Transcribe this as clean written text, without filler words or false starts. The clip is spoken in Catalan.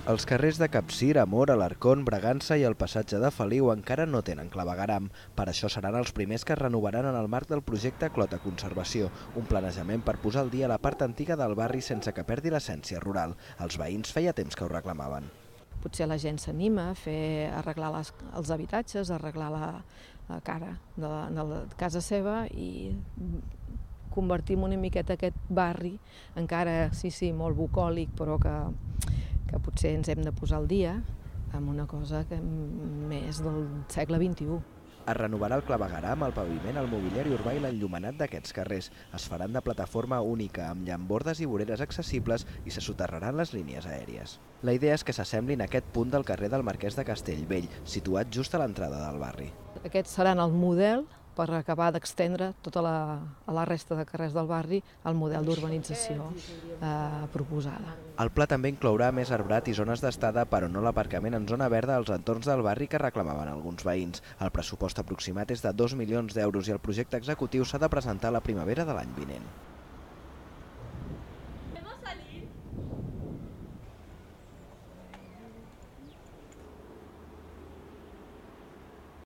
Els carrers de Capcir, Amor, Alarcón, Bragança i el passatge de Feliu encara no tenen clavegueram. Per això seran els primers que es renovaran en el marc del projecte Clota Conservació, un planejament per posar al dia la part antiga del barri sense que perdi l'essència rural. Els veïns feia temps que ho reclamaven. Potser la gent s'anima a arreglar els habitatges, a arreglar la cara de la casa seva i convertim una miqueta aquest barri, encara sí, molt bucòlic, però que potser ens hem de posar al dia amb una cosa que més del segle XXI. Es renovarà el clavegueram, el paviment, el mobiliari urbà i l'enllumenat d'aquests carrers. Es faran de plataforma única, amb llambordes i voreres accessibles i se soterraran les línies aèries. La idea és que s'assemblin a aquest punt del carrer del Marquès de Castellbell, situat just a l'entrada del barri. Aquests seran el model per acabar d'extendre a la resta de carrers del barri el model d'urbanització proposada. El pla també inclourà més arbrat i zones d'estada, però no l'aparcament en zona verda als entorns del barri que reclamaven alguns veïns. El pressupost aproximat és de 2 milions d'euros i el projecte executiu s'ha de presentar a la primavera de l'any vinent.